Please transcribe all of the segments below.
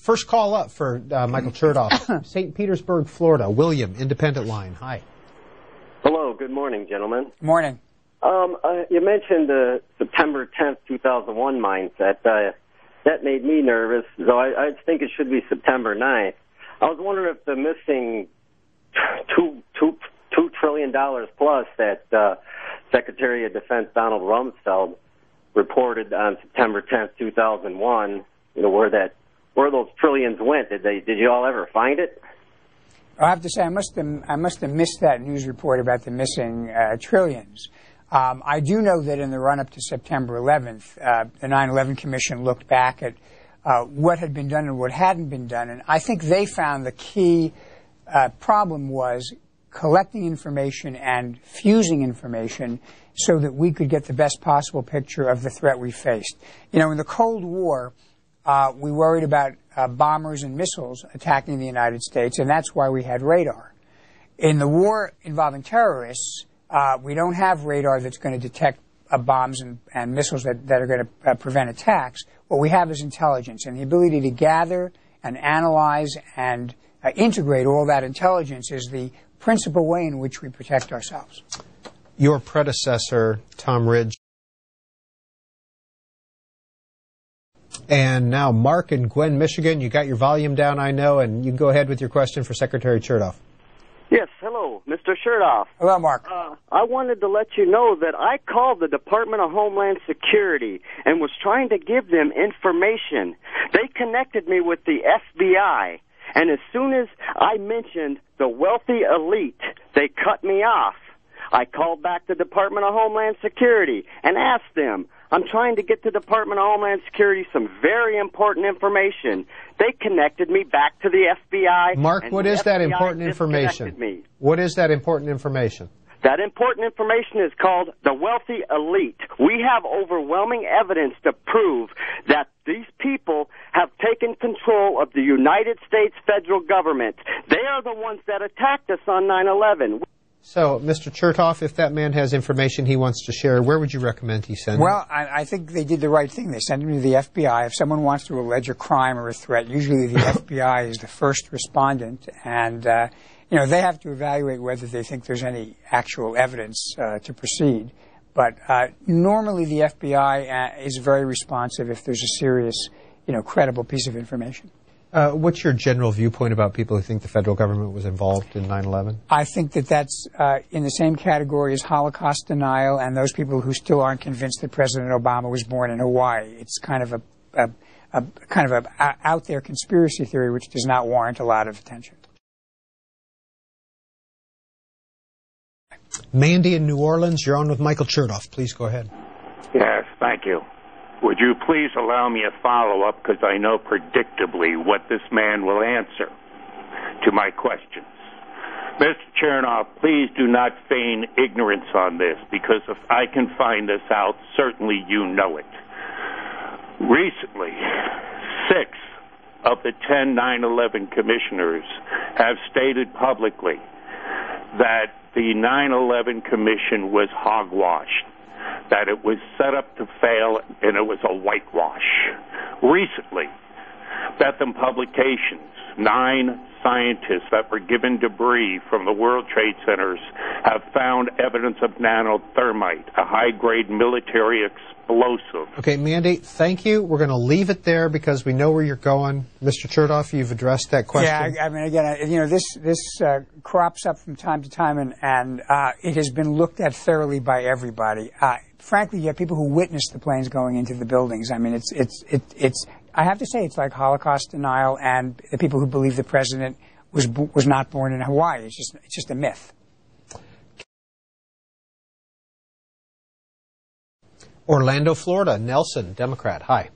First call up for Michael Chertoff, St. Petersburg, Florida. William, Independent Line. Hi. Hello. Good morning, gentlemen. Morning. You mentioned the September 10th, 2001 mindset. That made me nervous, though I think it should be September 9th. I was wondering if the missing $2 trillion plus that Secretary of Defense Donald Rumsfeld reported on September 10th, 2001, where those trillions went. Did you all ever find it? I have to say, I must have missed that news report about the missing trillions. I do know that in the run-up to September 11th, the 9/11 Commission looked back at what had been done and what hadn't been done, and I think they found the key problem was collecting information and fusing information so that we could get the best possible picture of the threat we faced. In the Cold War, we worried about bombers and missiles attacking the United States, and that's why we had radar. In the war involving terrorists, we don't have radar that's going to detect bombs and missiles that are going to prevent attacks. What we have is intelligence, and the ability to gather and analyze and integrate all that intelligence is the principal way in which we protect ourselves. Your predecessor, Tom Ridge. And now Mark in Gwen, Michigan. You got your volume down, I know, and you can go ahead with your question for Secretary Chertoff. Yes, hello, Mr. Chertoff. Hello, Mark. I wanted to let you know that I called the Department of Homeland Security and was trying to give them information. They connected me with the FBI, and as soon as I mentioned the wealthy elite, they cut me off. I called back the Department of Homeland Security and asked them, I'm trying to get the Department of Homeland Security some very important information. They connected me back to the FBI. Mark, what is that important information? What is that important information? That important information is called the wealthy elite. We have overwhelming evidence to prove that these people have taken control of the United States federal government. They are the ones that attacked us on 9/11. So, Mr. Chertoff, if that man has information he wants to share, where would you recommend he send him? Well, I think they did the right thing. They sent him to the FBI. If someone wants to allege a crime or a threat, usually the FBI is the first respondent, and they have to evaluate whether they think there's any actual evidence to proceed. But normally the FBI is very responsive if there's a serious, credible piece of information. What's your general viewpoint about people who think the federal government was involved in 9/11? I think that's in the same category as Holocaust denial and those people who still aren't convinced that President Obama was born in Hawaii. It's kind of a out there conspiracy theory which does not warrant a lot of attention. Mandy in New Orleans, you're on with Michael Chertoff. Please go ahead. Yes, thank you. Would you please allow me a follow-up, because I know predictably what this man will answer to my questions. Mr. Chertoff, please do not feign ignorance on this, because if I can find this out, certainly you know it. Recently, 6 of the 10 9/11 commissioners have stated publicly that the 9/11 Commission was hogwashed, that it was set up to fail, and it was a whitewash. Recently, Bethlehem Publications, 9 scientists that were given debris from the World Trade Centers have found evidence of nanothermite, a high-grade military explosive. Okay, Mandy, thank you. We're going to leave it there because we know where you're going. Mr. Chertoff, you've addressed that question. Yeah, I mean, again, this crops up from time to time, and it has been looked at thoroughly by everybody. Frankly, you have people who witnessed the planes going into the buildings. I mean, it's. I have to say, it's like Holocaust denial, and the people who believe the president was not born in Hawaii. It's just a myth. Orlando, Florida. Nelson, Democrat. Hi.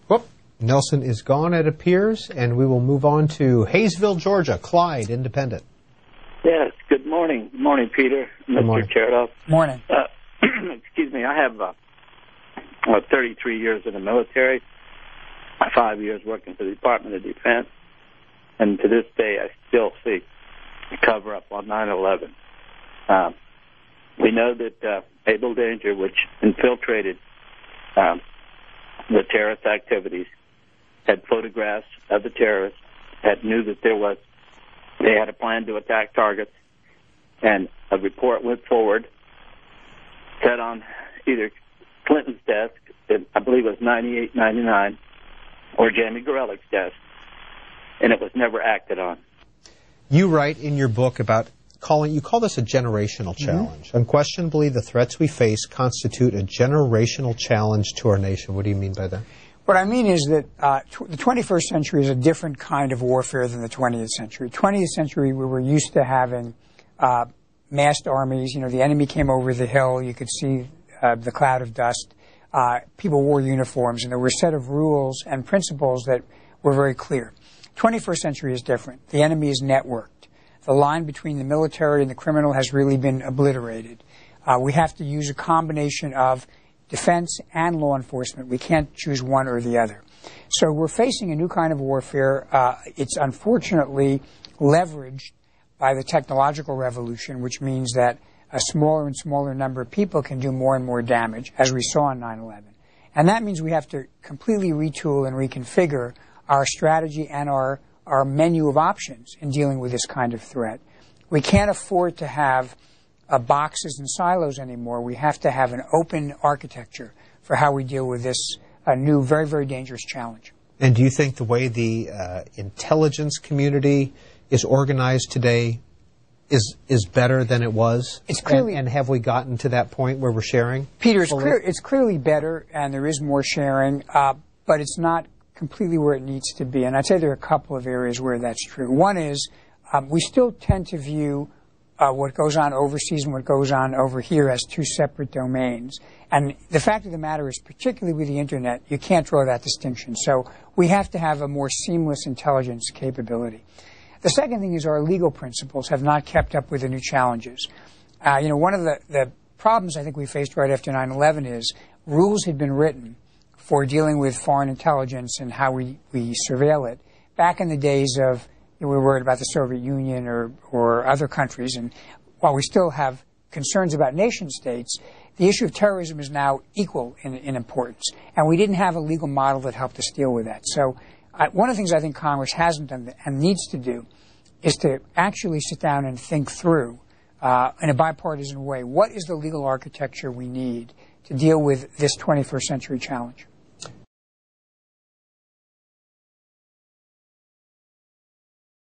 Whoop. Nelson is gone, it appears, and we will move on to Hayesville, Georgia. Clyde, Independent. Yes. Good morning. Good morning, Peter. Mr. Chertoff. Morning. Excuse me. I have 33 years in the military, 5 years working for the Department of Defense, and to this day I still see the cover-up on 9/11. We know that Abel Danger, which infiltrated the terrorist activities, had photographs of the terrorists, knew that they had a plan to attack targets, and a report went forward, said on either Clinton's desk, I believe it was 98, 99, or Jamie Gorelick's desk, and it was never acted on. You write in your book about you call this a generational challenge. Unquestionably, the threats we face constitute a generational challenge to our nation. What do you mean by that? What I mean is that the 21st century is a different kind of warfare than the 20th century. 20th century, we were used to having massed armies. You know, the enemy came over the hill. You could see the cloud of dust. People wore uniforms, and there were a set of rules and principles that were very clear. 21st century is different. The enemy is networked. The line between the military and the criminal has really been obliterated. We have to use a combination of defense and law enforcement. We can't choose one or the other. So we're facing a new kind of warfare. It's unfortunately leveraged by the technological revolution, which means that a smaller and smaller number of people can do more and more damage, as we saw on 9/11. And that means we have to completely retool and reconfigure our strategy and our menu of options in dealing with this kind of threat. We can't afford to have boxes and silos anymore. We have to have an open architecture for how we deal with this new, very, very dangerous challenge. And do you think the way the intelligence community is organized today is better than it was? It's clearly, and have we gotten to that point where we're sharing? Peter, it's clearly better, and there is more sharing, but it's not completely where it needs to be. And I'd say there are a couple of areas where that's true. One is we still tend to view what goes on overseas and what goes on over here as two separate domains. And the fact of the matter is, particularly with the Internet, you can't draw that distinction. So we have to have a more seamless intelligence capability. The second thing is our legal principles have not kept up with the new challenges. One of the problems I think we faced right after 9/11 is rules had been written for dealing with foreign intelligence and how we surveil it back in the days of we were worried about the Soviet Union or other countries. And while we still have concerns about nation states, the issue of terrorism is now equal in importance. And we didn't have a legal model that helped us deal with that. So one of the things I think Congress hasn't done and needs to do is to actually sit down and think through in a bipartisan way, what is the legal architecture we need to deal with this 21st century challenge?